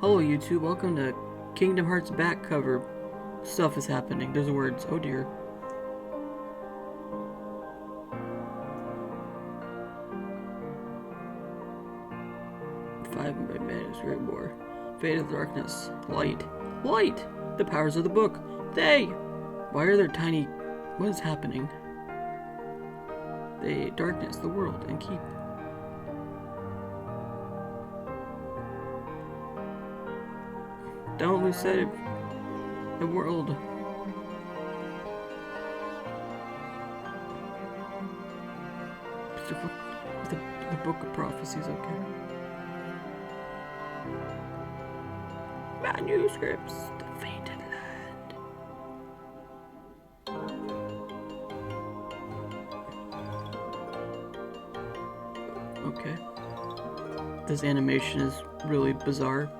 Hello YouTube, welcome to Kingdom Hearts back cover. Stuff is happening. There's words. Oh dear. Five by Manuscript War. Fate of the Darkness. Light. Light! The powers of the book. They! Why are there tiny... What is happening? They... Darkness, the world, and keep... Don't lose sight of the world. The book of prophecies, okay. Manuscripts, the fated land. Okay. This animation is really bizarre.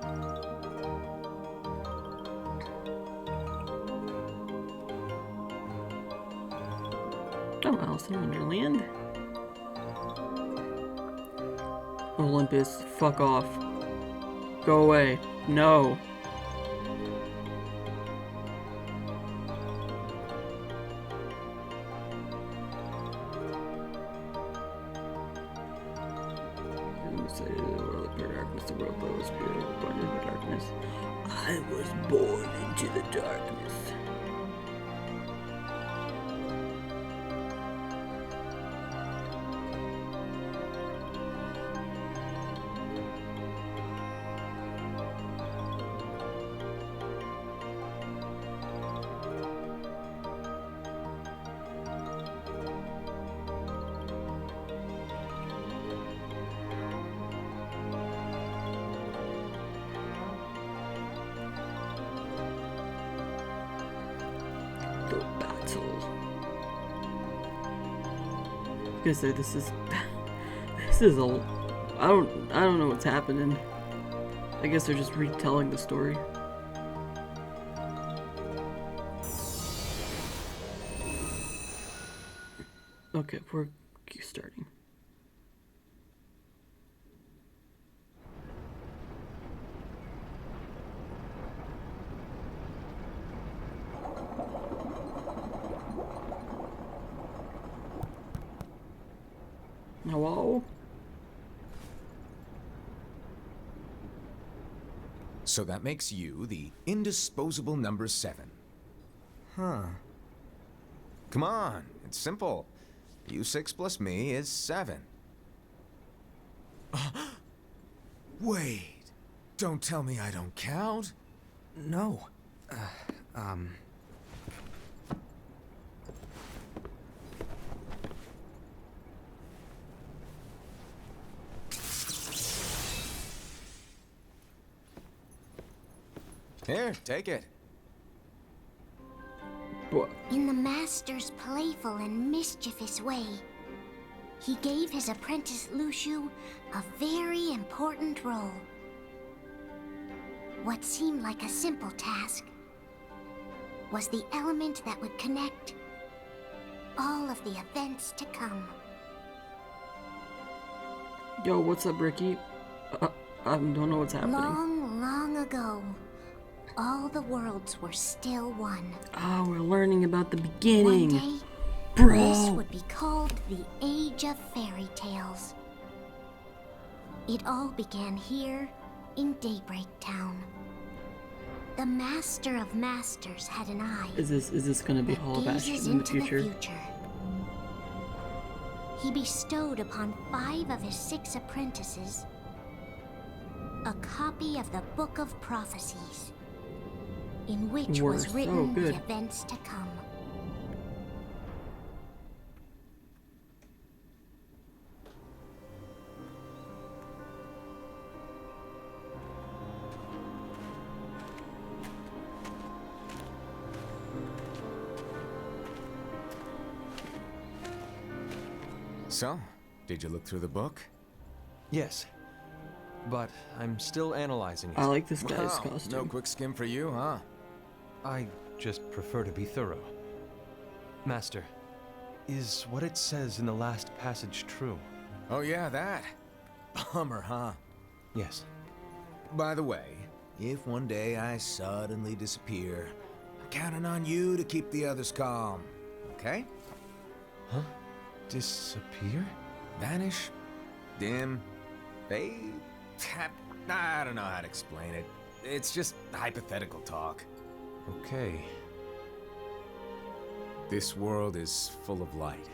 Oh, Alice in Wonderland. Olympus, fuck off. Go away. No. I was born into the darkness. The battle. I was gonna say this is a I don't know what's happening. I guess they're just retelling the story. Okay, we're starting. Hello? So that makes you the indisposable number 7. Huh. Come on, it's simple. U6 plus me is 7. Wait, don't tell me I don't count. No. Here, take it. What? In the Master's playful and mischievous way, he gave his apprentice Luciu a very important role. What seemed like a simple task was the element that would connect all of the events to come. Yo, what's up, Ricky? I don't know what's happening. Long, long ago, all the worlds were still one. Oh, we're learning about the beginning. One day, Bro. this would be called the Age of Fairy Tales. It all began here in Daybreak Town. The Master of Masters had an eye. Is this gonna be that Hall of Ashes gazes in the into future? He bestowed upon 5 of his 6 apprentices a copy of the Book of Prophecies, in which We're was so written good. the events to come. So, did you look through the book? Yes. But I'm still analyzing it. I like this guy's Wow, costume. no quick skim for you, huh? I just prefer to be thorough. Master, is what it says in the last passage true? Oh yeah, that. Bummer, huh? Yes. By the way, If one day I suddenly disappear, I'm counting on you to keep the others calm, okay? Huh? Disappear? Vanish, dim, fade. I don't know how to explain it. It's just hypothetical talk. Okay. This world is full of light.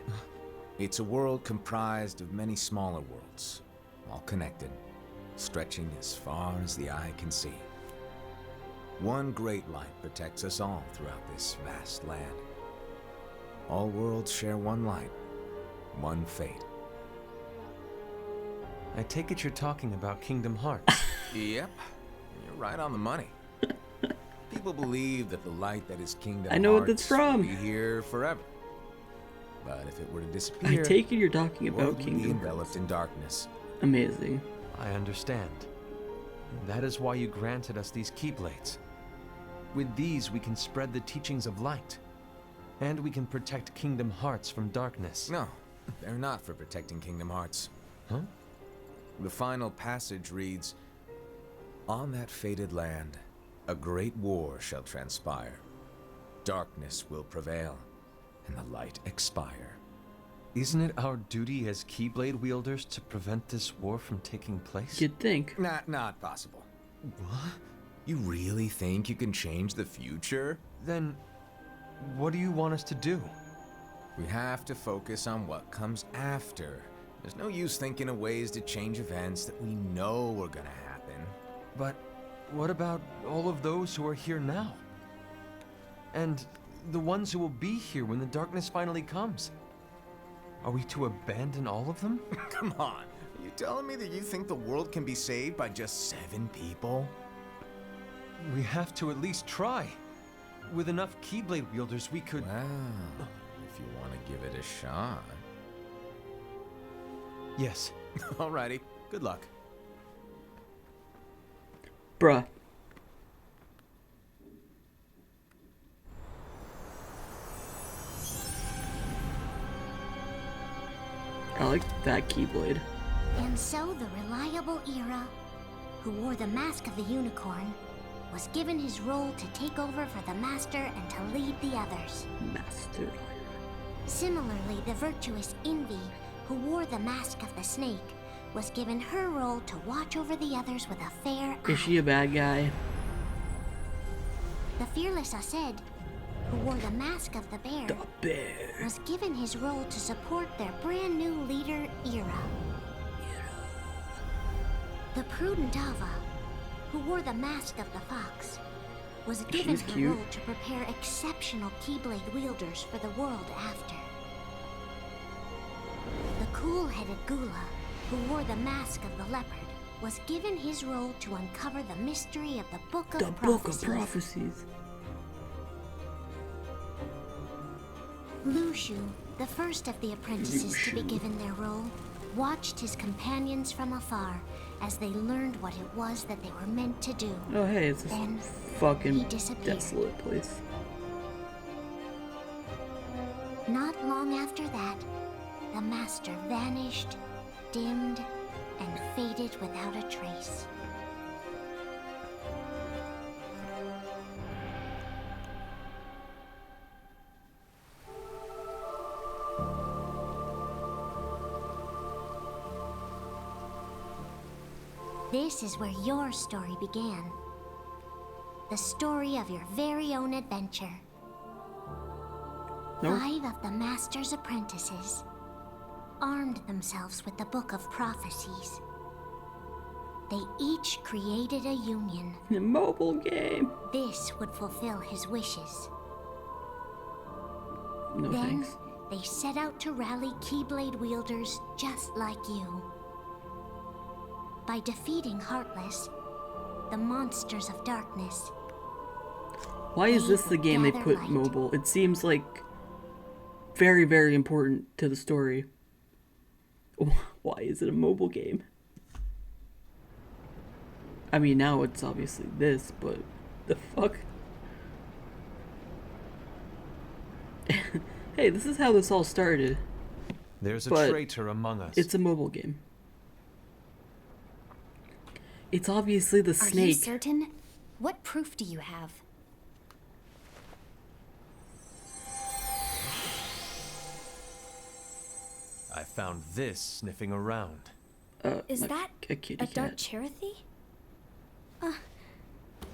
It's a world comprised of many smaller worlds, all connected, stretching as far as the eye can see. One great light protects us all throughout this vast land. All worlds share one light, one fate. I take it you're talking about Kingdom Hearts. Yep, you're right on the money. People believe that the light that is Kingdom I know what Hearts that's from. will be here forever. But if it were to I disappear, take it you're talking the world about would be Kingdom enveloped Hearts. in darkness. Amazing. I understand. That is why you granted us these Keyblades. With these, we can spread the teachings of light. And we can protect Kingdom Hearts from darkness. No, they're not for protecting Kingdom Hearts. Huh? The final passage reads, "On that fated land, a great war shall transpire. Darkness will prevail, and the light expire." Isn't it our duty as Keyblade wielders to prevent this war from taking place? You'd think. Not possible. What? You really think you can change the future? Then, what do you want us to do? We have to focus on what comes after. There's no use thinking of ways to change events that we know are gonna happen. But what about all of those who are here now? And the ones who will be here when the darkness finally comes? Are we to abandon all of them? Come on, are you telling me that you think the world can be saved by just 7 people? We have to at least try. With enough Keyblade wielders, we could... Well, if you want to give it a shot. Yes. Alrighty, good luck. Bruh. I like that Keyblade. And so the reliable Era, who wore the mask of the unicorn, was given his role to take over for the Master and to lead the others. Master. Similarly, the virtuous Envy, who wore the mask of the snake, was given her role to watch over the others with a fair eye. Is she a bad guy? The fearless Aced, who wore the mask of the bear, The bear. was given his role to support their brand new leader, Era. The prudent Ava, who wore the mask of the fox, was given She's her cute. role to prepare exceptional Keyblade wielders for the world after. The cool-headed Gula, who wore the mask of the leopard, was given his role to uncover the mystery of the Book of The Book of Prophecies. Prophecies. Lushu, the first of the apprentices to be Lushu. given their role, watched his companions from afar as they learned what it was that they were meant to do. Oh hey, it's this Then he fucking disappeared. desolate place. Not long after that, the Master vanished, dimmed, and faded without a trace. This is where your story began. The story of your very own adventure. Nope. 5 of the Master's apprentices armed themselves with the Book of Prophecies. They each created a union. A mobile game. This would fulfill his wishes. No Then thanks. they set out to rally Keyblade wielders just like you. By defeating Heartless, the monsters of darkness, Why is they this the would game they gather put light. mobile? It seems like very, very important to the story. Why is it a mobile game? I mean, now it's obviously this, but the fuck? Hey, this is how this all started. There's a But traitor among us. It's a mobile game. It's obviously the Are you snake. certain? What proof do you have? I found this sniffing around. Is that a kitty a dark cat. cherothy?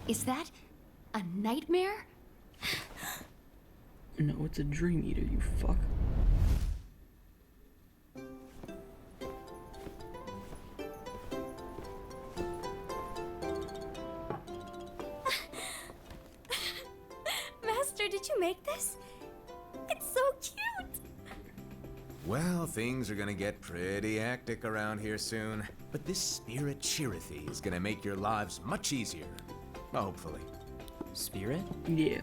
Is that a nightmare? No, it's a dream eater, you fuck. Master, did you make this? It's so cute! Well, things are gonna get pretty hectic around here soon. But this spirit Cherothy is gonna make your lives much easier. Hopefully. Spirit? Yeah.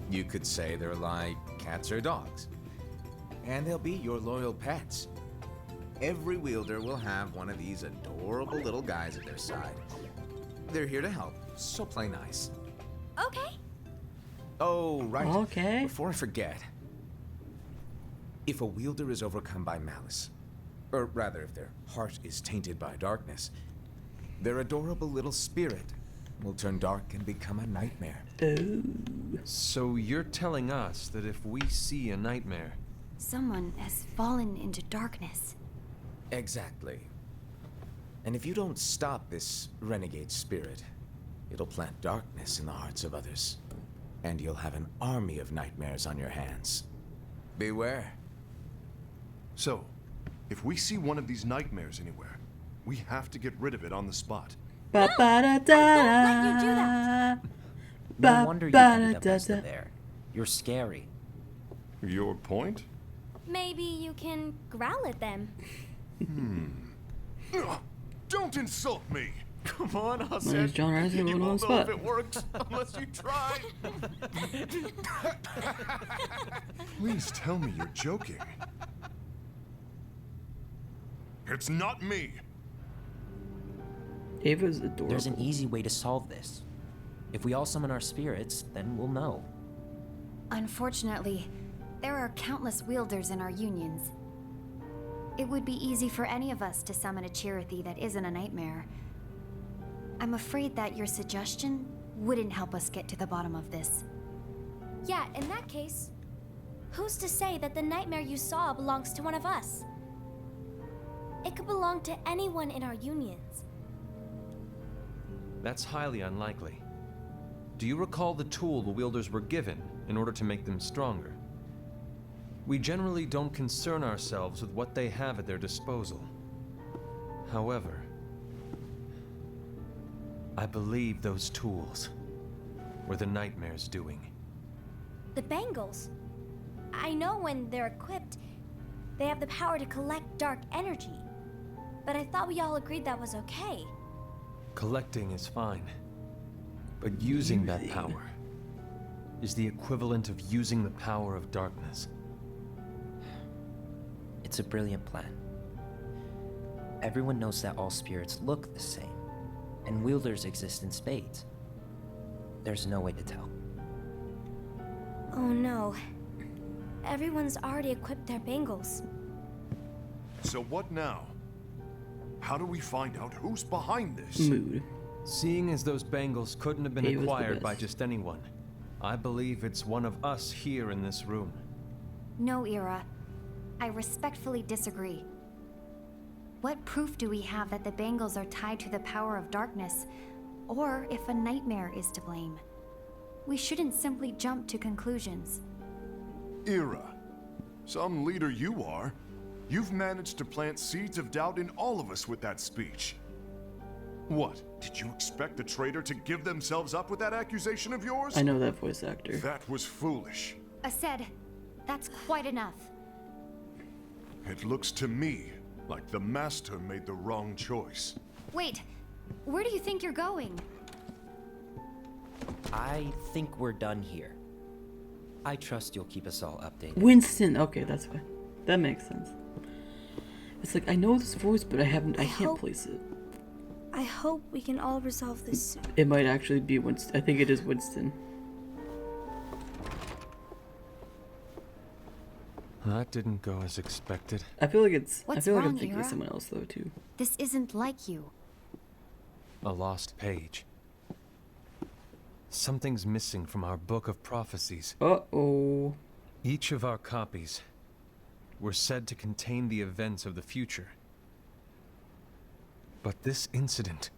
You could say they're like cats or dogs. And they'll be your loyal pets. Every wielder will have one of these adorable little guys at their side. They're here to help, so play nice. Okay. Oh, right. Okay. Before I forget, if a wielder is overcome by malice, or rather if their heart is tainted by darkness, their adorable little spirit will turn dark and become a nightmare. Oh. So you're telling us that if we see a nightmare, Someone has fallen into darkness. Exactly. And if you don't stop this renegade spirit, it'll plant darkness in the hearts of others. And you'll have an army of nightmares on your hands. Beware. So, if we see one of these nightmares anywhere, we have to get rid of it on the spot. Ba ba da da. let you do that. No wonder you ended up as the bear. You're scary. Your point? Maybe you can growl at them. Ugh, don't insult me! Come on, My name's John Rising, You on the won't know spot. if it works unless you try. Please tell me you're joking. It's not me! Ava's adorable. There's an easy way to solve this. If we all summon our spirits, then we'll know. Unfortunately, there are countless wielders in our unions. It would be easy for any of us to summon a Cherothy that isn't a nightmare. I'm afraid that your suggestion wouldn't help us get to the bottom of this. Yeah, in that case, who's to say that the nightmare you saw belongs to one of us? It could belong to anyone in our unions. that's highly unlikely. Do you recall the tool the wielders were given in order to make them stronger? We generally don't concern ourselves with what they have at their disposal. However, I believe those tools were the nightmare's doing. The bangles. I know when they're equipped, they have the power to collect dark energy. But I thought we all agreed that was okay. Collecting is fine, but using that power is the equivalent of using the power of darkness. It's a brilliant plan. Everyone knows that all spirits look the same, and wielders exist in spades. There's no way to tell. Oh no. Everyone's already equipped their bangles. So what now? How do we find out who's behind this? Mood. Seeing as those bangles couldn't have been He was the acquired by best. just anyone, I believe it's one of us here in this room. No, Ira. I respectfully disagree. What proof do we have that the bangles are tied to the power of darkness, or if a nightmare is to blame? We shouldn't simply jump to conclusions. Ira, some leader you are. You've managed to plant seeds of doubt in all of us with that speech. What? Did you expect the traitor to give themselves up with that accusation of yours? I know that voice actor. That was foolish. Said, that's quite enough. It looks to me like the Master made the wrong choice. Wait, where do you think you're going? I think we're done here. I trust you'll keep us all updated. Winston. Okay, that's fine. That makes sense. It's like I know this voice, but I can't hope- place it. I hope we can all resolve this soon. It might actually be Winston. I think it is Winston. That didn't go as expected. I feel like it's. I What's feel like I'm wrong, thinking of Ira? someone else though too. This isn't like you. A lost page. Something's missing from our book of prophecies. Uh-oh. Each of our copies were said to contain the events of the future. But this incident,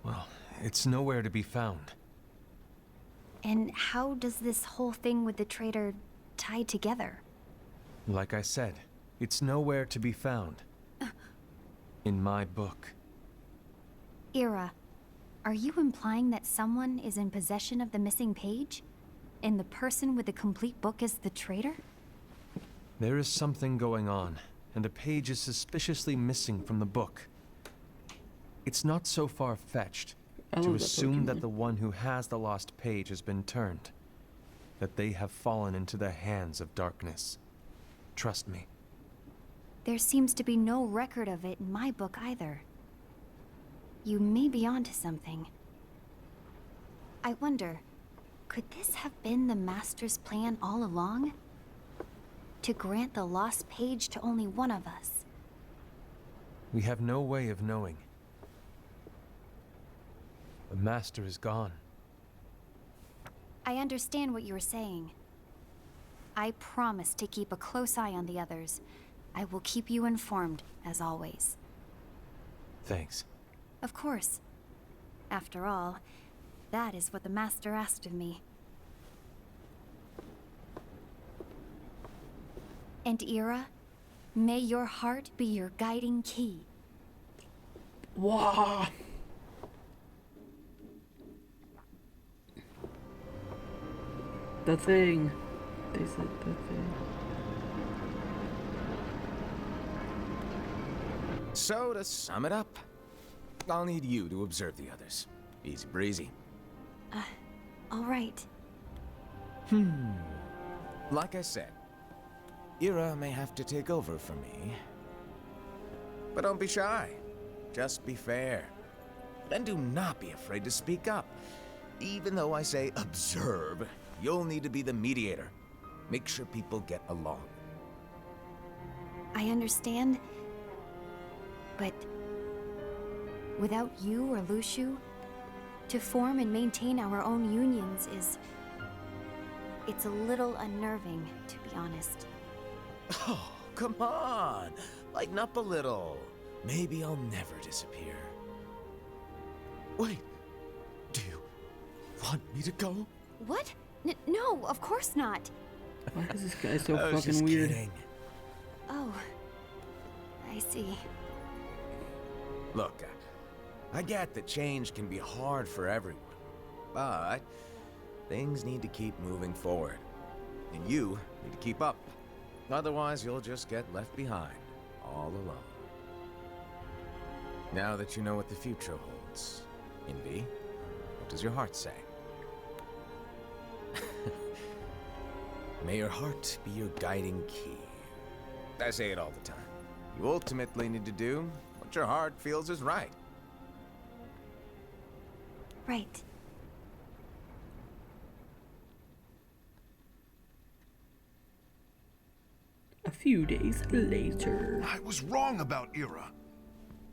well, it's nowhere to be found. And how does this whole thing with the traitor tie together? Like I said, it's nowhere to be found. In my book. Ira, are you implying that someone is in possession of the missing page? And the person with the complete book is the traitor? There is something going on, and a page is suspiciously missing from the book. It's not so far-fetched to assume that the one who has the lost page has been turned, that they have fallen into the hands of darkness. Trust me. There seems to be no record of it in my book either. You may be onto something. I wonder, could this have been the Master's plan all along? To grant the lost page to only one of us? We have no way of knowing. The Master is gone. I understand what you were saying. I promise to keep a close eye on the others. I will keep you informed, as always. Thanks. Of course. After all, that is what the Master asked of me. And Ira, may your heart be your guiding key. Wow. The thing. They said the thing. So, to sum it up, I'll need you to observe the others. Easy breezy. All right. Like I said, Ira may have to take over for me. But don't be shy. Just be fair. And do not be afraid to speak up. Even though I say observe, you'll need to be the mediator. Make sure people get along. I understand. But without you or Luciu, to form and maintain our own unions is... it's a little unnerving, to be honest. Oh, come on. Lighten up a little. Maybe I'll never disappear. Wait. Do you want me to go? What? No, of course not. Why is this guy so I was fucking just weird? kidding. Oh, I see. Look, I get that change can be hard for everyone, but things need to keep moving forward. And you need to keep up. Otherwise, you'll just get left behind, all alone. Now that you know what the future holds, Envy, what does your heart say? May your heart be your guiding key. I say it all the time. You ultimately need to do what your heart feels is right. Right. A few days later. I was wrong about Ira.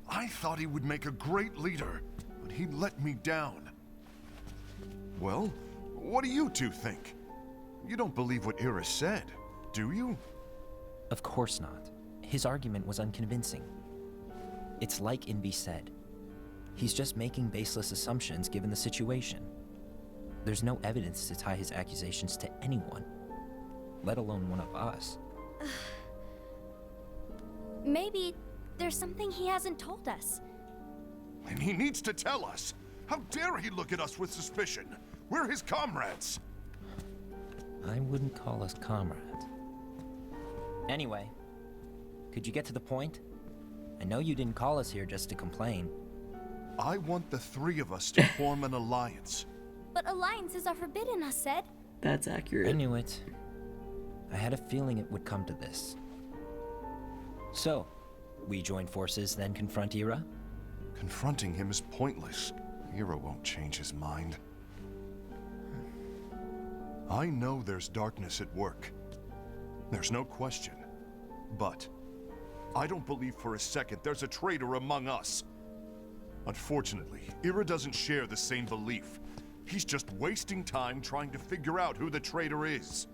I thought he would make a great leader, but he let me down. Well, what do you two think? You don't believe what Ira said, do you? Of course not. His argument was unconvincing. It's like Invi said. He's just making baseless assumptions given the situation. There's no evidence to tie his accusations to anyone, let alone one of us. Maybe there's something he hasn't told us. And he needs to tell us. How dare he look at us with suspicion? We're his comrades. I wouldn't call us comrades. Anyway, could you get to the point? I know you didn't call us here just to complain. I want the three of us to form an alliance. But alliances are forbidden, us said. That's I accurate. knew it. I had a feeling it would come to this. So, we join forces, then confront Ira? Confronting him is pointless. Ira won't change his mind. I know there's darkness at work. There's no question. But I don't believe for a second there's a traitor among us. Unfortunately, Ira doesn't share the same belief. He's just wasting time trying to figure out who the traitor is.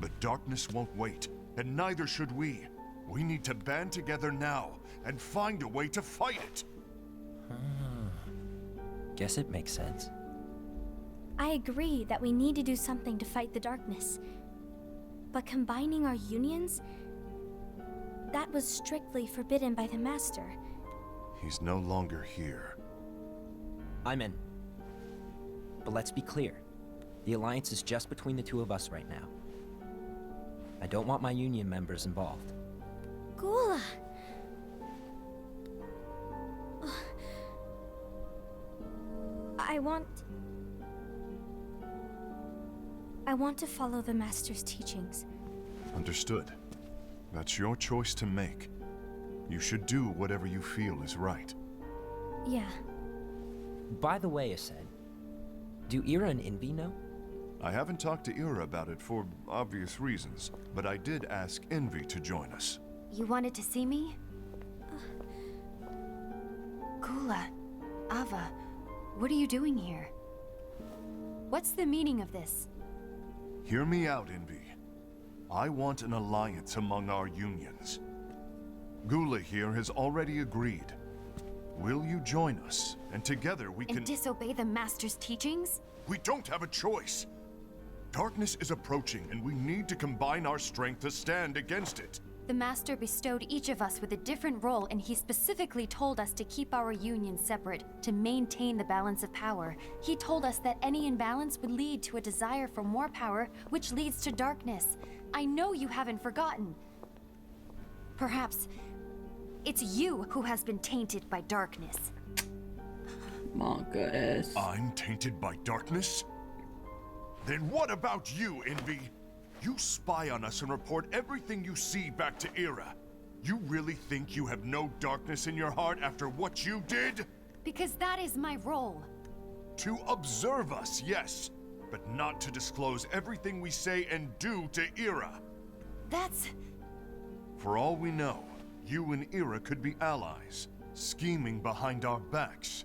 The darkness won't wait, and neither should we. We need to band together now and find a way to fight it. Guess it makes sense. I agree that we need to do something to fight the darkness. But combining our unions? That was strictly forbidden by the Master. He's no longer here. I'm in. But let's be clear. The Alliance is just between the two of us right now. I don't want my union members involved. Gula! I want to follow the Master's teachings. Understood. That's your choice to make. You should do whatever you feel is right. Yeah. By the way, Ased, do Ira and Envy know? I haven't talked to Ira about it for obvious reasons, but I did ask Envy to join us. You wanted to see me? Gula, Ava, what are you doing here? What's the meaning of this? Hear me out, Envy. I want an alliance among our unions. Gula here has already agreed. Will you join us? And together we can— And disobey the Master's teachings? We don't have a choice. Darkness is approaching, and we need to combine our strength to stand against it. The Master bestowed each of us with a different role, and he specifically told us to keep our union separate, to maintain the balance of power. He told us that any imbalance would lead to a desire for more power, which leads to darkness. I know you haven't forgotten. Perhaps it's you who has been tainted by darkness. Monka S. I'm tainted by darkness? Then what about you, Envy? You spy on us and report everything you see back to Ira. You really think you have no darkness in your heart after what you did? Because that is my role. To observe us, yes, but not to disclose everything we say and do to Ira. That's... For all we know, you and Ira could be allies, scheming behind our backs.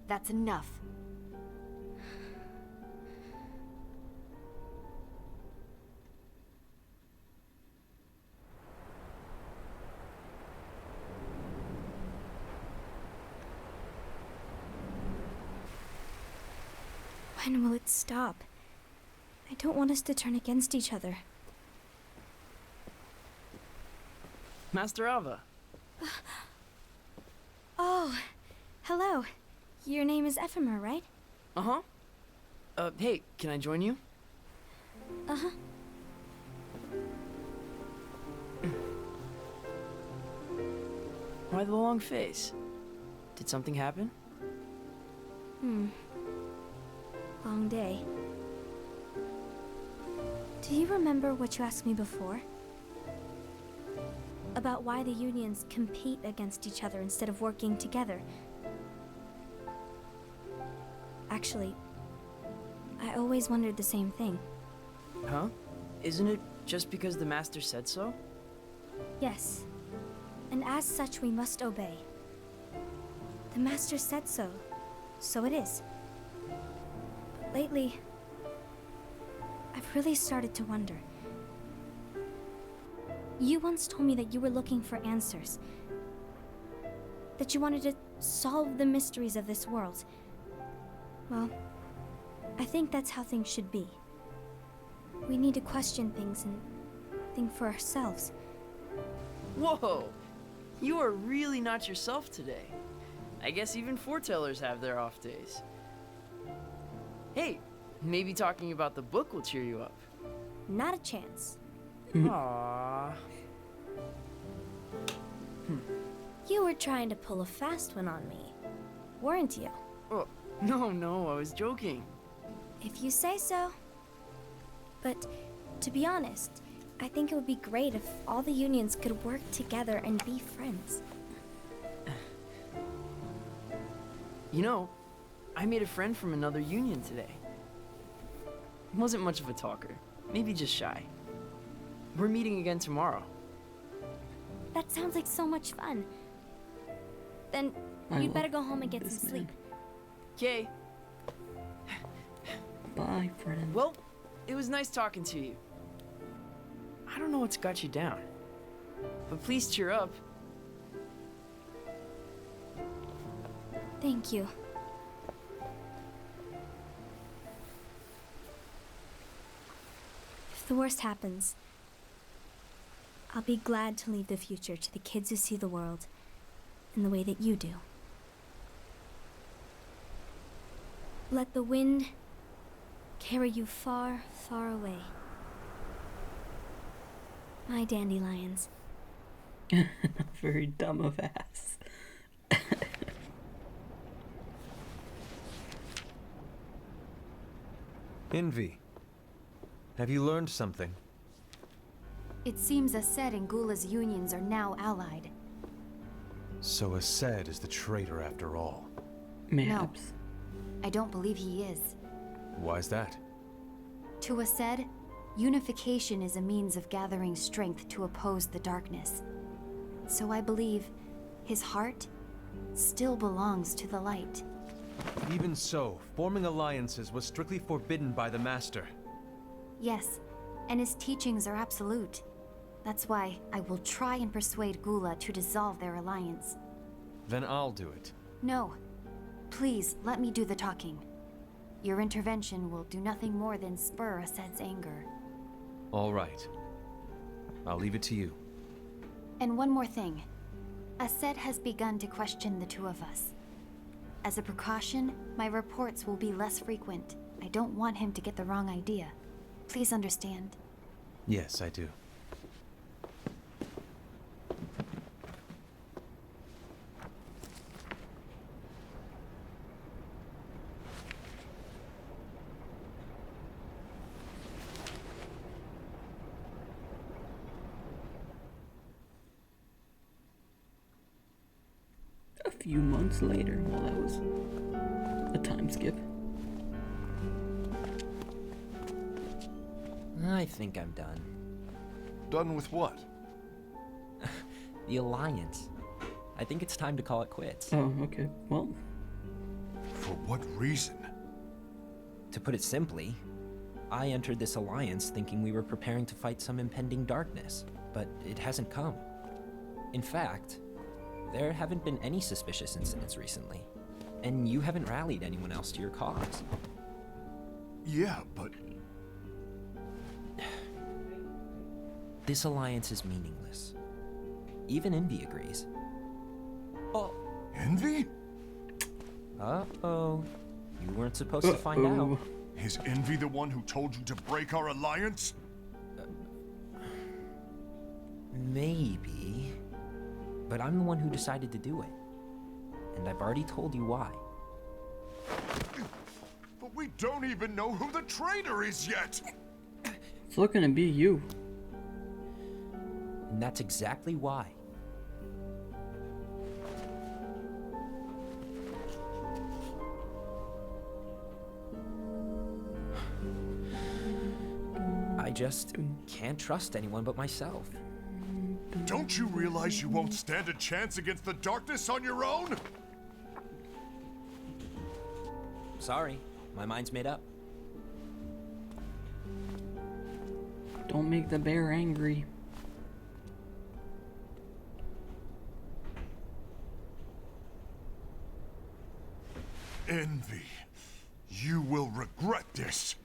that's enough. When will it stop? I don't want us to turn against each other. Master Ava. Oh, hello. Your name is Ephemer, right? Uh-huh. Hey, can I join you? Uh-huh. Why the long face? Did something happen? Long day. Do you remember what you asked me before? About why the unions compete against each other instead of working together. Actually, I always wondered the same thing. Huh? Isn't it just because the Master said so? Yes. And as such, we must obey. The Master said so, so it is. But lately, I've really started to wonder. You once told me that you were looking for answers. That you wanted to solve the mysteries of this world. Well, I think that's how things should be. We need to question things and think for ourselves. Whoa! You are really not yourself today. I guess even foretellers have their off days. Hey, maybe talking about the book will cheer you up. Not a chance. Aww. You were trying to pull a fast one on me, weren't you? Oh, no, I was joking. If you say so. But to be honest, I think it would be great if all the unions could work together and be friends. You know, I made a friend from another union today. Wasn't much of a talker, maybe just shy. We're meeting again tomorrow. That sounds like so much fun. Then I you'd love better go home and get some this sleep. man. Okay. Bye, friend. Well, it was nice talking to you. I don't know what's got you down, but please cheer up. Thank you. If the worst happens, I'll be glad to leave the future to the kids who see the world in the way that you do. Let the wind carry you far, far away. My dandelions. Very dumb of ass. Envy. Have you learned something? It seems Ased and Gula's unions are now allied. So Ased is the traitor after all. Mayhaps. I don't believe he is. Why's that? To Ased, unification is a means of gathering strength to oppose the darkness. So I believe his heart still belongs to the light. Even so, forming alliances was strictly forbidden by the Master. Yes, and his teachings are absolute. That's why I will try and persuade Gula to dissolve their alliance. Then I'll do it. No. Please, let me do the talking. Your intervention will do nothing more than spur Ased's anger. All right. I'll leave it to you. And one more thing. Ased has begun to question the two of us. As a precaution, my reports will be less frequent. I don't want him to get the wrong idea. Please understand. Yes, I do. A few months later, well, that was a time skip. I think I'm done. Done with what? The Alliance. I think it's time to call it quits. Oh, okay. Well, For what reason? To put it simply, I entered this alliance thinking we were preparing to fight some impending darkness, but it hasn't come. In fact, there haven't been any suspicious incidents recently, and you haven't rallied anyone else to your cause. Yeah, but This alliance is meaningless. Even Envy agrees. Oh, Envy? uh-oh. You weren't supposed to find out. Is Envy the one who told you to break our alliance? Maybe. But I'm the one who decided to do it. And I've already told you why. But we don't even know who the traitor is yet! it's looking to be you. And that's exactly why. I just can't trust anyone but myself. Don't you realize you won't stand a chance against the darkness on your own? Sorry, my mind's made up. Don't make the bear angry. Envy, you will regret this.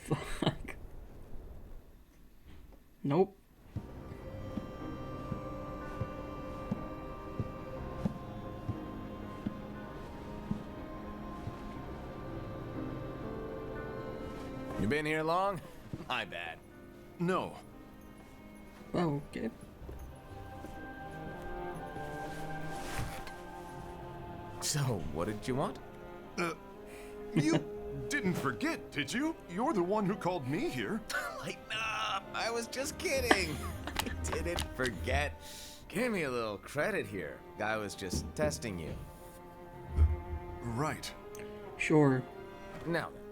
Fuck. Nope. You been here long? My bad. No. Oh, okay. So, what did you want? You didn't forget, did you? You're the one who called me here. Lighten up! I was just kidding. I didn't forget. Give me a little credit here. I was just testing you. Right. Sure. Now then,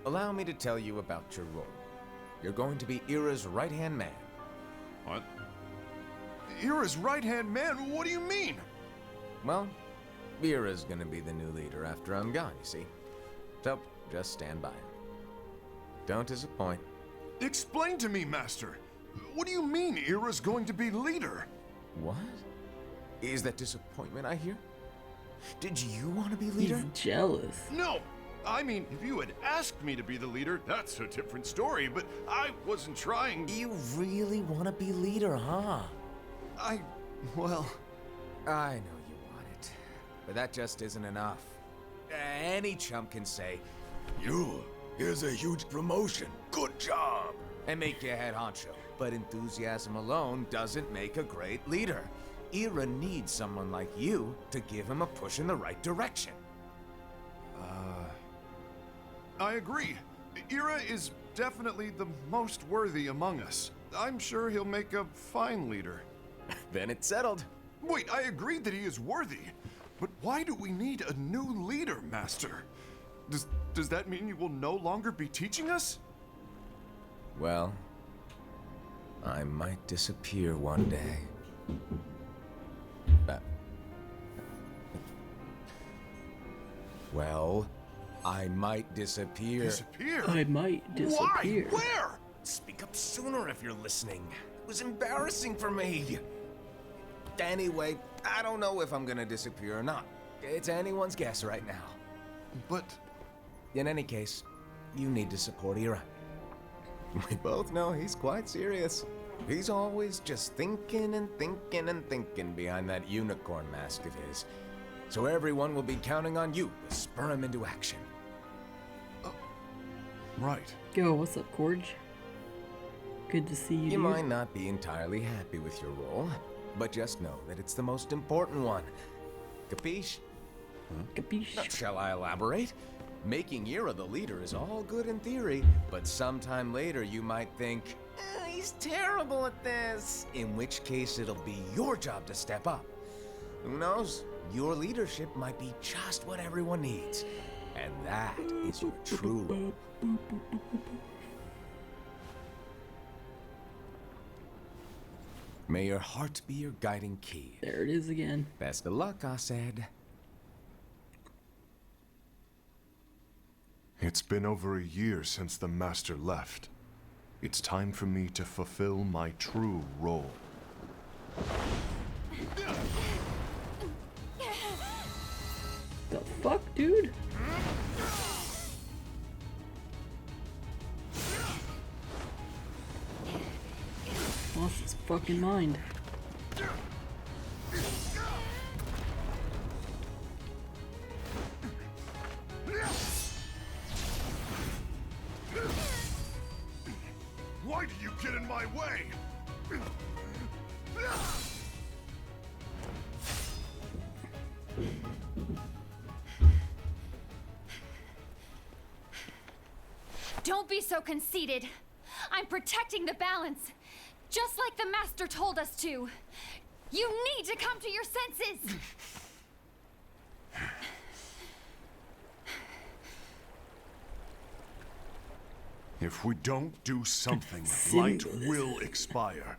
allow me to tell you about your role. You're going to be Ira's right-hand man. What? Ira's right-hand man? What do you mean? Well, Vera's gonna be the new leader after I'm gone, you see. So, just stand by. Don't disappoint. Explain to me, Master. What do you mean Ira's going to be leader? What? Is that disappointment I hear? Did you want to be leader? He's jealous. No! I mean, if you had asked me to be the leader, that's a different story, but I wasn't trying. You really want to be leader, huh? Well... I know you want it, but that just isn't enough. Any chump can say, here's a huge promotion, good job, and make you head honcho. But enthusiasm alone doesn't make a great leader. Ira needs someone like you to give him a push in the right direction. I agree. Ira is definitely the most worthy among us. I'm sure he'll make a fine leader. Then it's settled. Wait, I agree that he is worthy. But why do we need a new leader, Master? Does that mean you will no longer be teaching us? Well, I might disappear one day. Well, I might disappear. Disappear? I might disappear. Why? Where? Speak up sooner if you're listening. It was embarrassing for me. Anyway, I don't know if I'm gonna disappear or not. It's anyone's guess right now. But... In any case, you need to support Ira. We both know he's quite serious. He's always just thinking and thinking and thinking behind that unicorn mask of his. So everyone will be counting on you to spur him into action. Right. Yo, what's up, Corge? Good to see you. You dude. might not be entirely happy with your role, but just know that it's the most important one. Capiche? Capiche? Shall I elaborate? Making Ira the leader is all good in theory, but sometime later you might think, he's terrible at this. In which case it'll be your job to step up. Who knows? Your leadership might be just what everyone needs. And that is your true role. May your heart be your guiding key. There it is again. Best of luck, I said. It's been over a year since the Master left. It's time for me to fulfill my true role. The fuck, dude? Lost his fucking mind. Why do you get in my way? Don't be so conceited. I'm protecting the balance, just like the Master told us to. You need to come to your senses. If we don't do something, light will expire.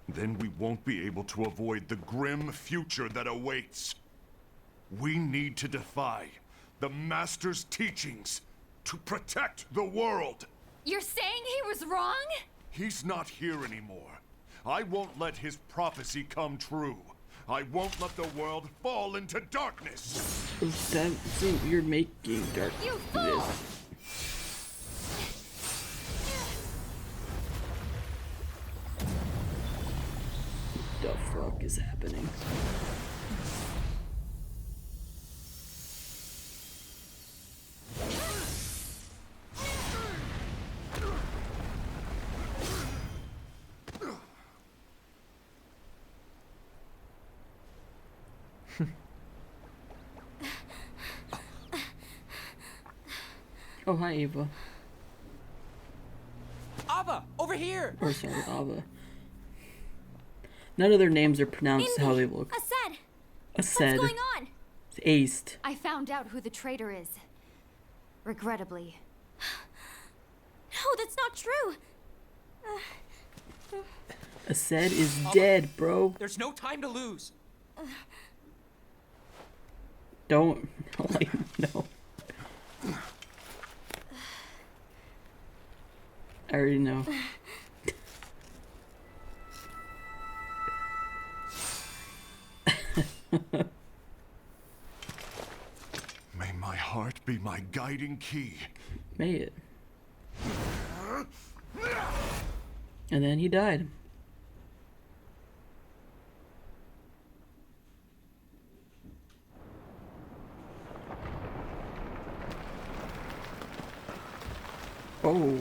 Then we won't be able to avoid the grim future that awaits. We need to defy the Master's teachings to protect the world. You're saying he was wrong? He's not here anymore. I won't let his prophecy come true. I won't let the world fall into darkness. So you're making dark. You fool! The fuck is happening? Oh, hi, Ava. Ava, over here! Or sorry, Ava. None of their names are pronounced Indy, how they look. Ased! Ased. What's going on? It's aced. I found out who the traitor is. Regrettably. No, that's not true. Ased is dead, bro. There's no time to lose. Don't like no. I already know. May my heart be my guiding key. May it. And then he died. Oh.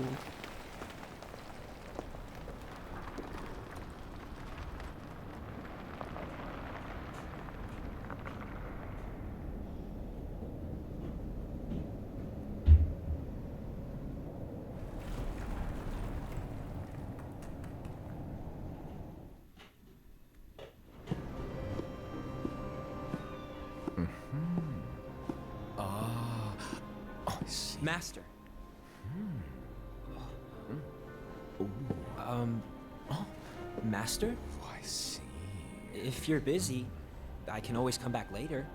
Master. Master? Oh, I see. If you're busy, I can always come back later.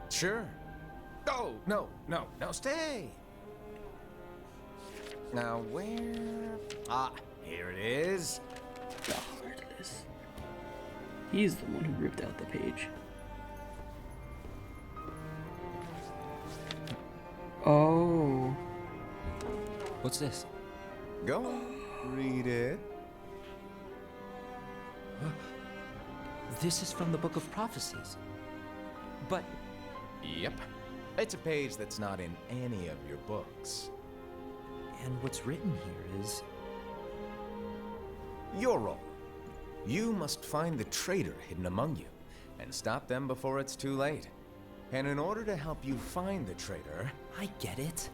Sure. Oh, no, stay. Now, where? Ah, here it is. Oh, there it is. He's the one who ripped out the page. Oh. What's this? Go on, read it. This is from the Book of Prophecies. But Yep. It's a page that's not in any of your books. and what's written here is Your role. You must find the traitor hidden among you, and stop them before it's too late. And in order to help you find the traitor... I get it.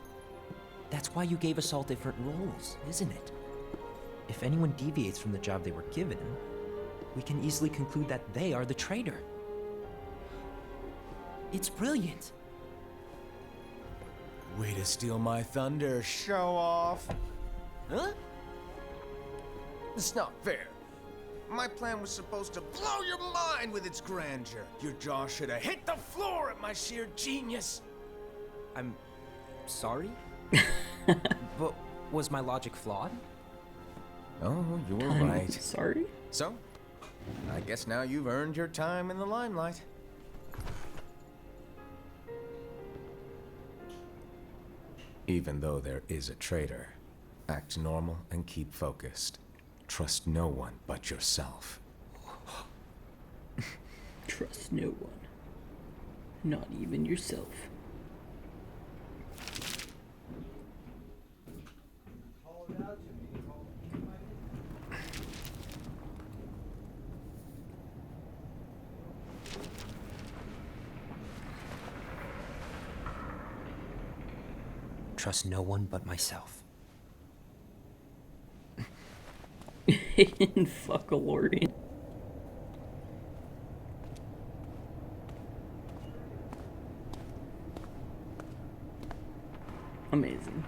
That's why you gave us all different roles, isn't it? If anyone deviates from the job they were given, we can easily conclude that they are the traitor. It's brilliant. Way to steal my thunder, show off. Huh? It's not fair. My plan was supposed to blow your mind with its grandeur. Your jaw should have hit the floor at my sheer genius. I'm sorry? But was my logic flawed? Oh, you were I'm right. sorry? So, I guess now you've earned your time in the limelight. Even though there is a traitor, act normal and keep focused. Trust no one but yourself. Trust no one. Not even yourself. Trust no one but myself. Fuck a lordy. Amazing.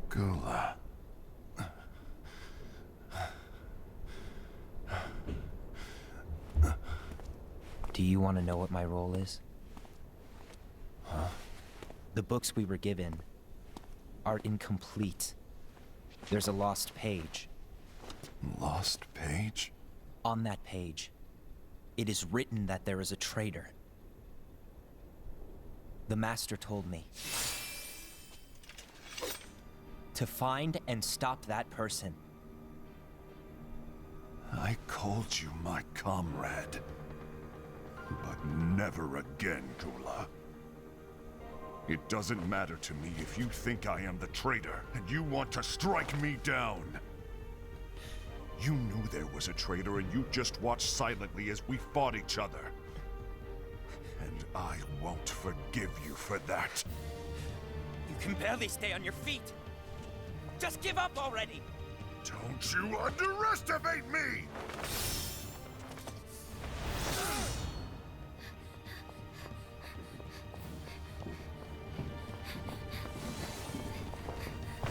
Gula. Do you want to know what my role is? Huh? The books we were given are incomplete. There's a lost page. Lost page? On that page, it is written that there is a traitor. The Master told me to find and stop that person. I called you my comrade. But never again, Gula. It doesn't matter to me if you think I am the traitor, and you want to strike me down. You knew there was a traitor, and you just watched silently as we fought each other. And I won't forgive you for that. You can barely stay on your feet. Just give up already. Don't you underestimate me!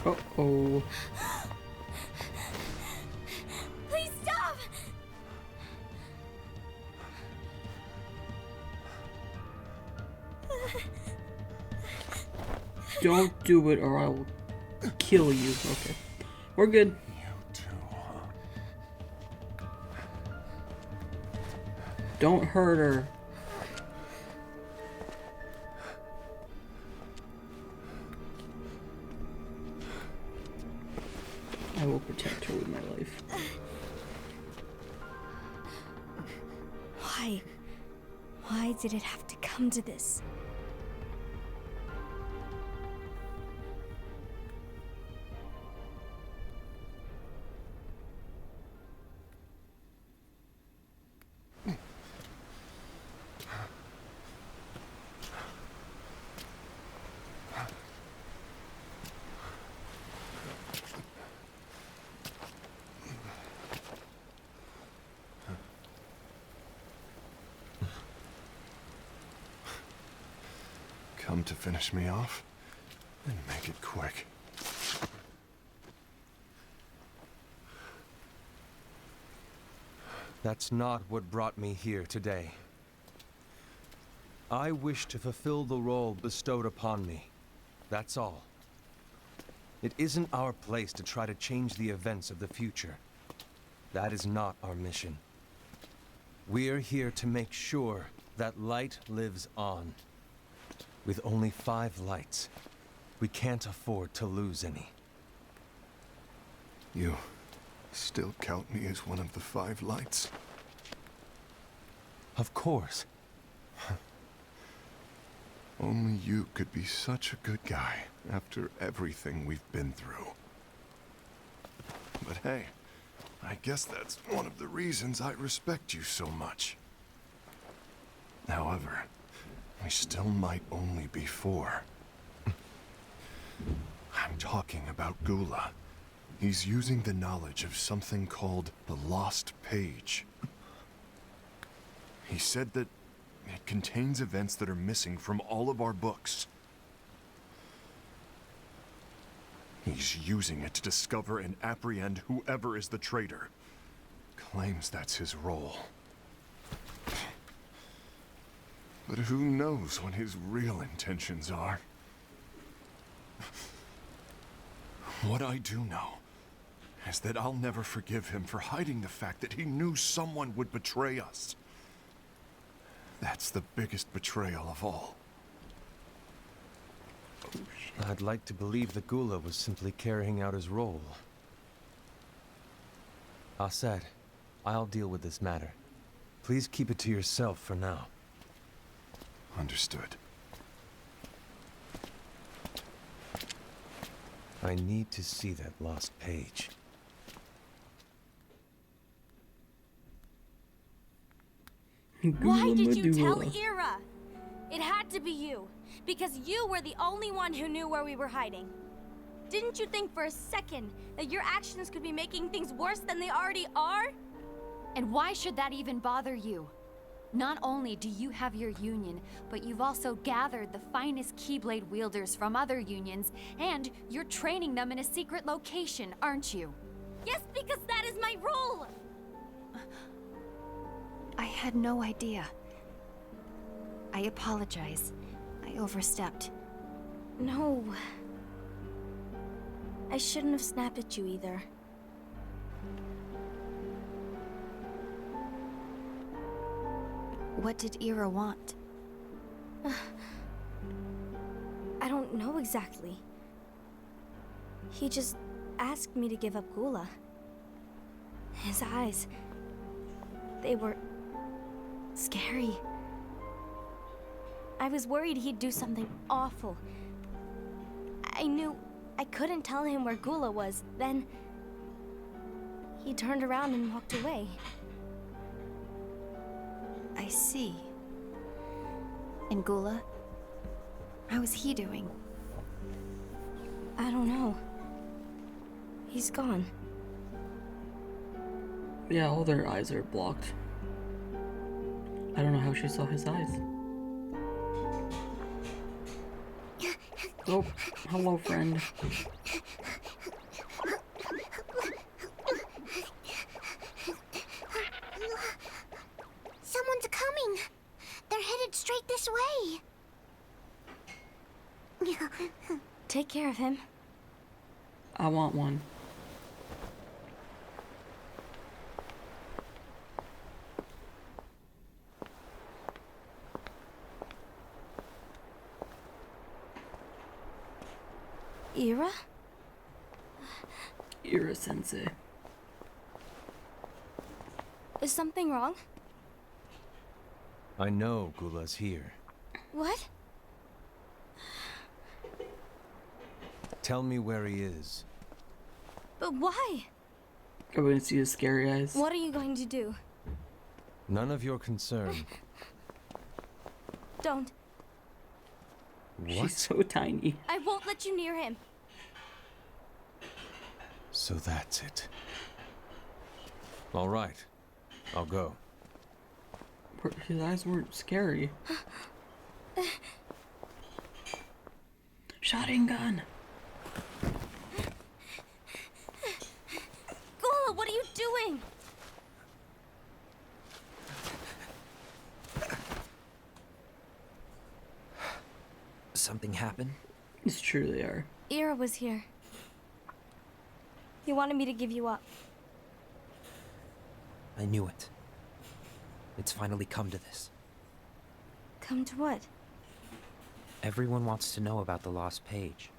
Uh-oh. Please stop! Don't do it or I will kill you. Okay. We're good. You too, huh? Don't hurt her. I will protect her with my life. Why? Why did it have to come to this? Come to finish me off? And make it quick. That's not what brought me here today. I wish to fulfill the role bestowed upon me. That's all. It isn't our place to try to change the events of the future. That is not our mission. We're here to make sure that light lives on. With only 5 lights, we can't afford to lose any. You still count me as one of the 5 lights? Of course. Only you could be such a good guy after everything we've been through. But hey, I guess that's one of the reasons I respect you so much. However, we still might only be 4. I'm talking about Gula. He's using the knowledge of something called the Lost Page. He said that it contains events that are missing from all of our books. He's using it to discover and apprehend whoever is the traitor. Claims that's his role. But who knows what his real intentions are? What I do know is that I'll never forgive him for hiding the fact that he knew someone would betray us. That's the biggest betrayal of all. I'd like to believe that Gula was simply carrying out his role. Assad, I'll deal with this matter. Please keep it to yourself for now. Understood. I need to see that lost page. Why did you tell Gula. Ira? It had to be you, because you were the only one who knew where we were hiding. Didn't you think for a second that your actions could be making things worse than they already are? And why should that even bother you? Not only do you have your union, but you've also gathered the finest Keyblade wielders from other unions, and you're training them in a secret location, aren't you? Yes, because that is my role! I had no idea. I apologize. I overstepped. No. I shouldn't have snapped at you either. What did Ira want? I don't know exactly. He just asked me to give up Gula. His eyes, they were scary. I was worried he'd do something awful. I knew I couldn't tell him where Gula was. Then he turned around and walked away. I see. And Gula? How is he doing? I don't know. He's gone. Yeah, all their eyes are blocked. I don't know how she saw his eyes. Oh, hello, friend. Someone's coming. They're headed straight this way. Take care of him. I want one. Ira? Ira-sensei. Is something wrong? I know Gula's here. What? Tell me where he is. But why? Are we gonna see his scary eyes? What are you going to do? None of your concern. Don't. What? She's so tiny. I won't let you near him. So that's it. All right. I'll go. His eyes weren't scary. Shotgun gun. Gula, what are you doing? Something happened? It's true they are. Ira was here. He wanted me to give you up. I knew it. It's finally come to this. Come to what? Everyone wants to know about the lost page.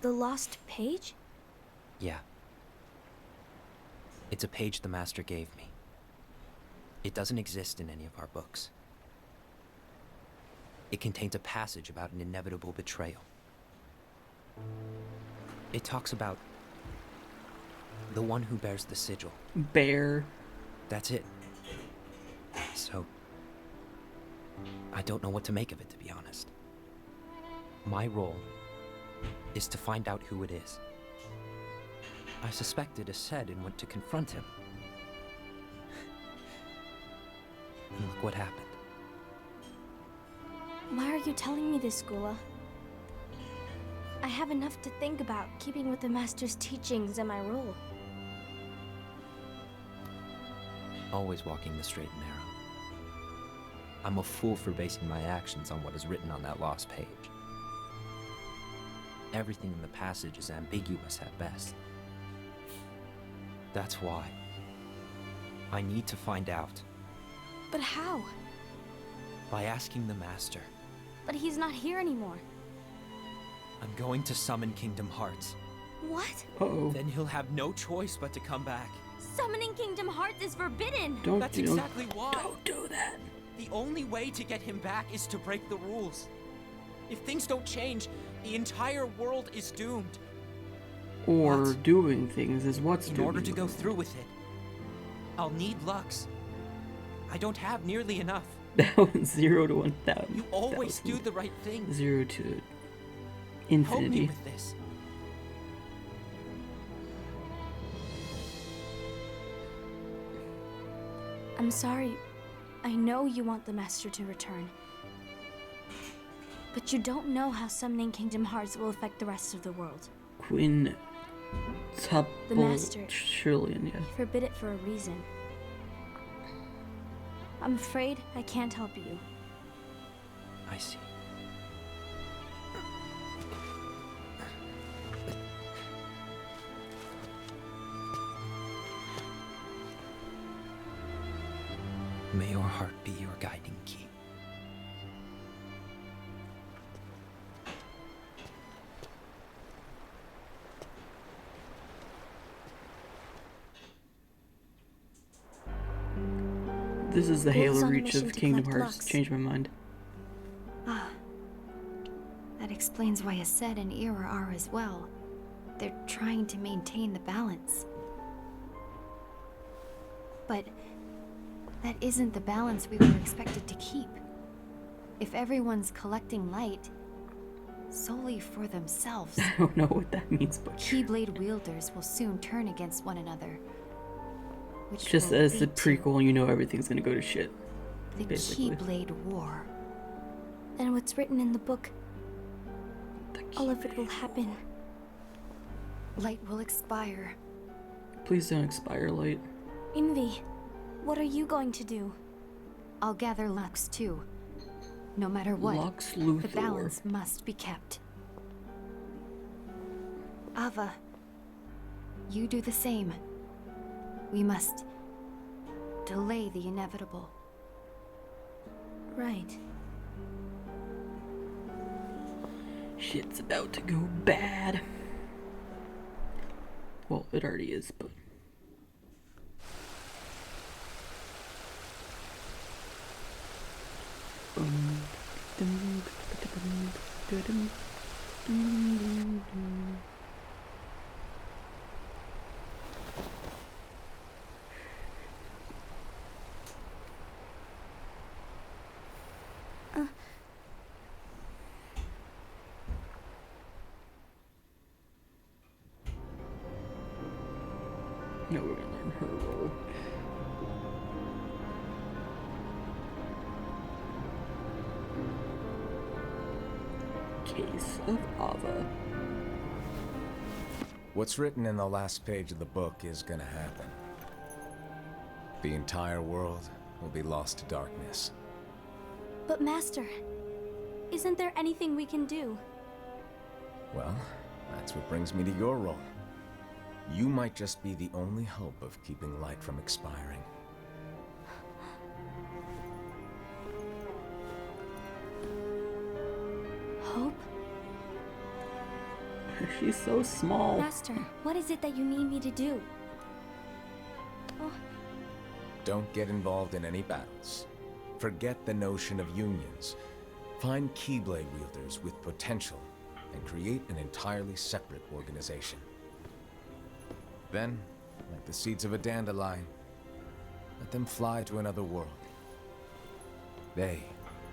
The lost page? Yeah. It's a page the Master gave me. It doesn't exist in any of our books. It contains a passage about an inevitable betrayal. It talks about the one who bears the sigil. Bear. That's it. So, I don't know what to make of it, to be honest. My role is to find out who it is. I suspected Ased and went to confront him. And look what happened. Why are you telling me this, Gula? I have enough to think about, keeping with the Master's teachings and my role. Always walking the straight and narrow. I'm a fool for basing my actions on what is written on that lost page. Everything in the passage is ambiguous at best. That's why I need to find out. But how? By asking the Master. But he's not here anymore. I'm going to summon Kingdom Hearts. What? Uh-oh. Then he'll have no choice but to come back. Summoning Kingdom Hearts is forbidden! That's exactly why. Don't do that. The only way to get him back is to break the rules. If things don't change, the entire world is doomed. Or What? doing things is what's In order to go through with it, I'll need Lux. I don't have nearly enough. That was 0 to 1,000. You always do the right thing. 0 to Help me infinity. with this. I'm sorry. I know you want the Master to return. But you don't know how summoning Kingdom Hearts will affect the rest of the world. Quintuple The Master. trillion, yeah. He forbid it for a reason. I'm afraid I can't help you. I see. May your heart be your guiding key. This is the Bull's Halo on a Reach mission of to Kingdom collect Hearts. Lux. Changed my mind. Ah. That explains why Ased and Ira are as well. They're trying to maintain the balance. But that isn't the balance we were expected to keep. If everyone's collecting light solely for themselves, I don't know what that means, but Keyblade wielders will soon turn against one another. Which just will as the lead to prequel, you know everything's gonna go to shit. the basically. Keyblade War. Then what's written in the book, all of it will happen. Light will expire. Please don't expire light. Envy, What are you going to do? I'll gather Lux too. No matter what, Lux the Luthor. balance must be kept. Ava, you do the same. We must delay the inevitable. Right. Shit's about to go bad. Well, it already is, but... No, we're gonna learn her role. Case of Ava. What's written in the last page of the book is gonna happen. The entire world will be lost to darkness. But Master, isn't there anything we can do? Well, that's what brings me to your role. You might just be the only hope of keeping light from expiring. Hope? She's so small. Master, what is it that you need me to do? Oh, Don't get involved in any battles. Forget the notion of unions. Find Keyblade wielders with potential and create an entirely separate organization. Then, like the seeds of a dandelion, let them fly to another world. They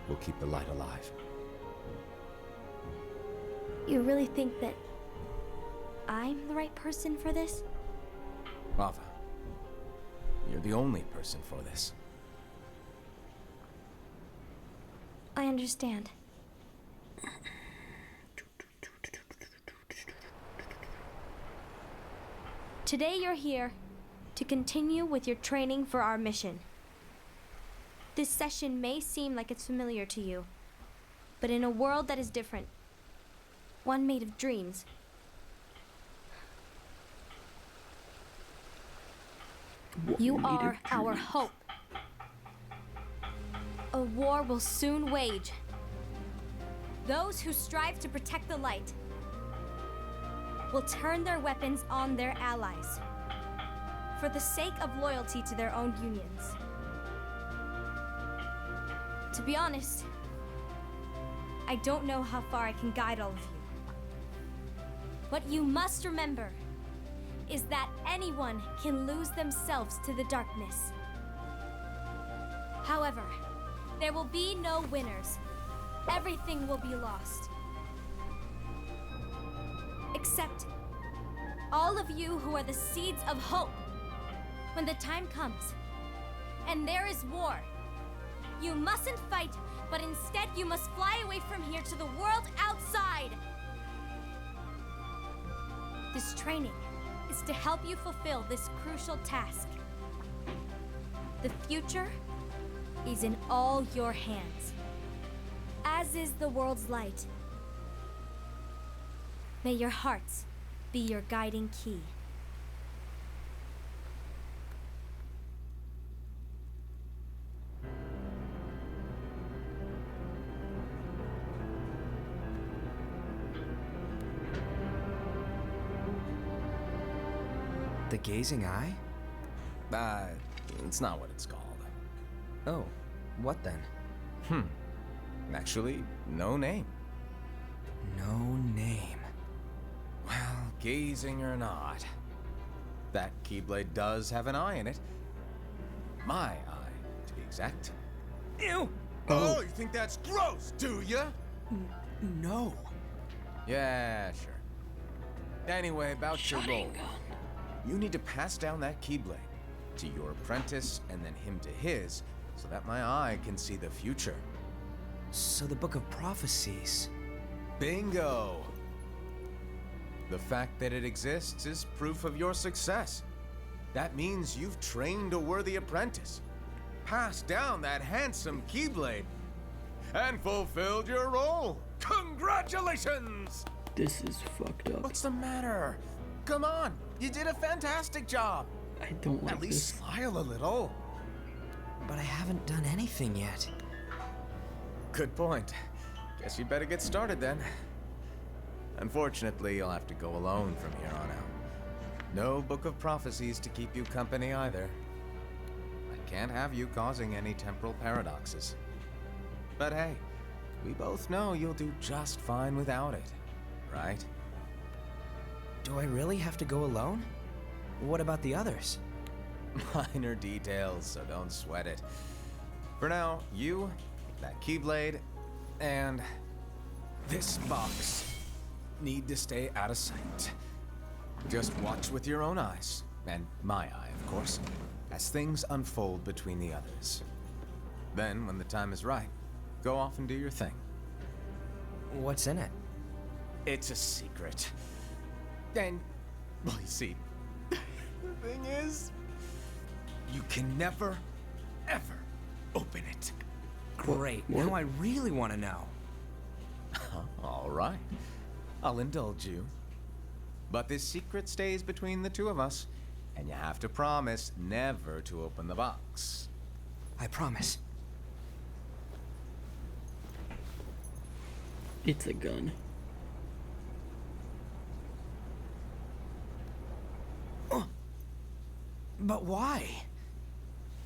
will keep the light alive. you really think that I'm the right person for this? Ava, you're the only person for this. I understand. Today you're here to continue with your training for our mission. This session may seem like it's familiar to you, but in a world that is different, one made of dreams, you are our hope. A war will soon wage. Those who strive to protect the light will turn their weapons on their allies for the sake of loyalty to their own unions. To be honest, I don't know how far I can guide all of you. What you must remember is that anyone can lose themselves to the darkness. However, there will be no winners. Everything will be lost. Except all of you who are the seeds of hope. When the time comes, and there is war, you mustn't fight, but instead you must fly away from here to the world outside. This training is to help you fulfill this crucial task. The future is in all your hands, as is the world's light. May your hearts be your guiding key. The gazing eye? It's not what it's called. Oh, what then? Actually, no name. No name. Well, gazing or not, that Keyblade does have an eye in it. My eye, to be exact. Ew! Oh, you think that's gross, do ya? No. Yeah, sure. Anyway, about your role. You need to pass down that Keyblade to your apprentice and then him to his, so that my eye can see the future. So the Book of Prophecies. Bingo! The fact that it exists is proof of your success. That means you've trained a worthy apprentice, passed down that handsome Keyblade, and fulfilled your role. Congratulations! This is fucked up. What's the matter? Come on, you did a fantastic job. I don't like At least this. smile a little. But I haven't done anything yet. Good point. Guess you'd better get started then. Unfortunately, you'll have to go alone from here on out. No book of prophecies to keep you company either. I can't have you causing any temporal paradoxes. But hey, we both know you'll do just fine without it, right? Do I really have to go alone? What about the others? Minor details, so don't sweat it. For now, you, that Keyblade, and this box need to stay out of sight. Just watch with your own eyes, and my eye, of course, as things unfold between the others. Then, when the time is right, go off and do your thing. What's in it? It's a secret. And, well, you see, the thing is, you can never, ever open it. Great. What? Now I really want to know. All right. I'll indulge you. But this secret stays between the two of us, and you have to promise never to open the box. I promise. It's a gun. But why?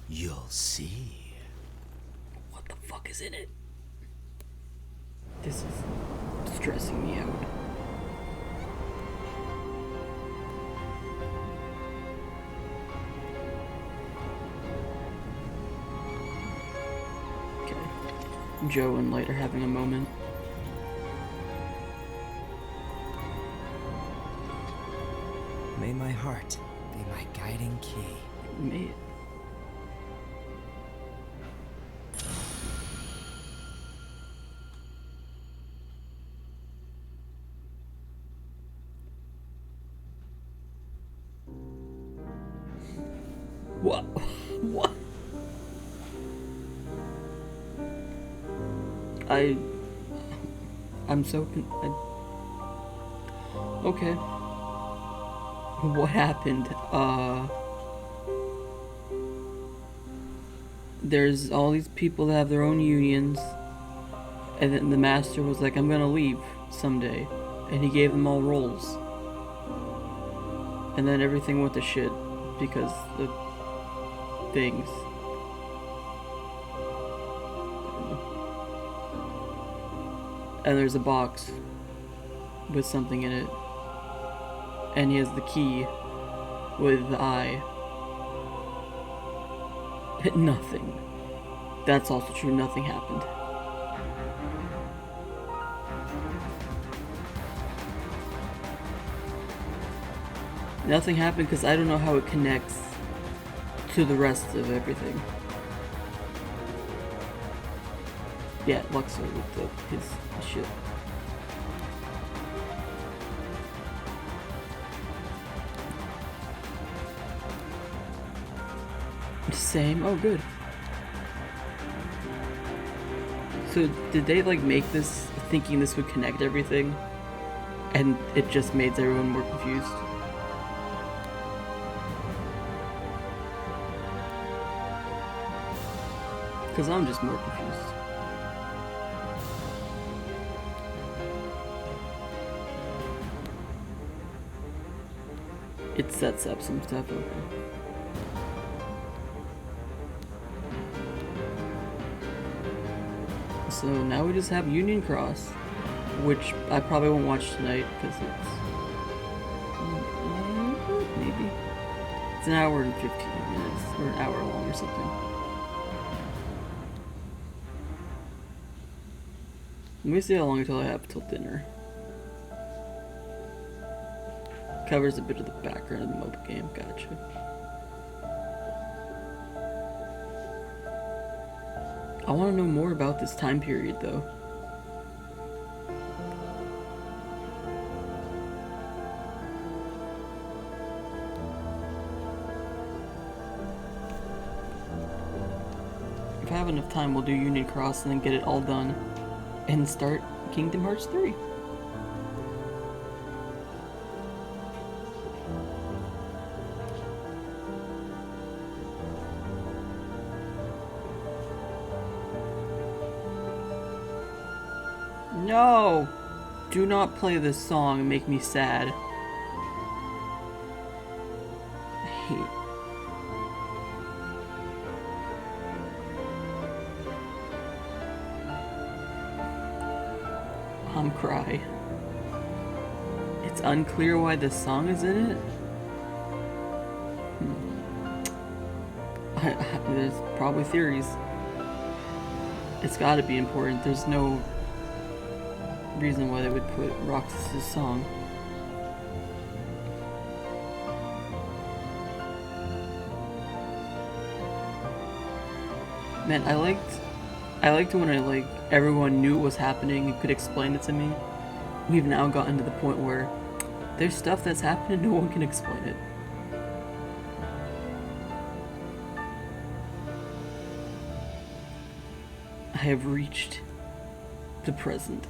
You'll see. What the fuck is in it? This is stressing me out. Okay. Joe and Light are having a moment. May my heart be my guiding key. Mate. What? What? I'm so okay. What happened? There's all these people that have their own unions, and then the master was like, I'm gonna leave someday, and he gave them all roles. And then everything went to shit because of things. And there's a box with something in it, and he has the key with the eye. Nothing. That's also true, nothing happened. Nothing happened because I don't know how it connects to the rest of everything. Yeah, Luxor with his shit. Same. Oh, good. So, did they like make this thinking this would connect everything, and it just made everyone more confused? Because I'm just more confused. It sets up some stuff, okay. So now we just have Union Cross, which I probably won't watch tonight because it's maybe it's an hour and 15 minutes or an hour long or something. Let me see how long until I have till dinner. Covers a bit of the background of the mobile game. Gotcha. I want to know more about this time period, though. if I have enough time, we'll do Union Cross and then get it all done and start Kingdom Hearts 3. No! Do not play this song and make me sad. I hate. Cry. It's unclear why this song is in it. There's probably theories. It's gotta be important. There's no reason why they would put Roxas' song. Man, I liked when everyone knew what was happening and could explain it to me. We've now gotten to the point where there's stuff that's happening, no one can explain it. I have reached the present.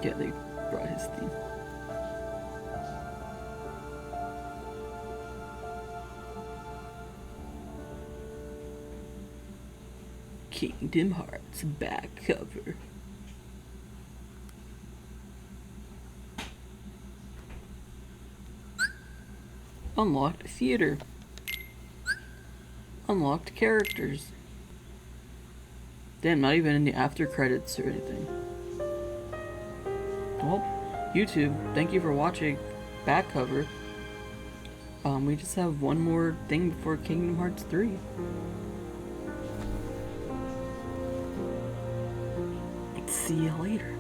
Yeah, they brought his theme. Kingdom Hearts back cover. Unlocked theater. Unlocked characters. Damn, not even in the after credits or anything. Well, YouTube, thank you for watching back cover. We just have one more thing before Kingdom Hearts 3. See you later.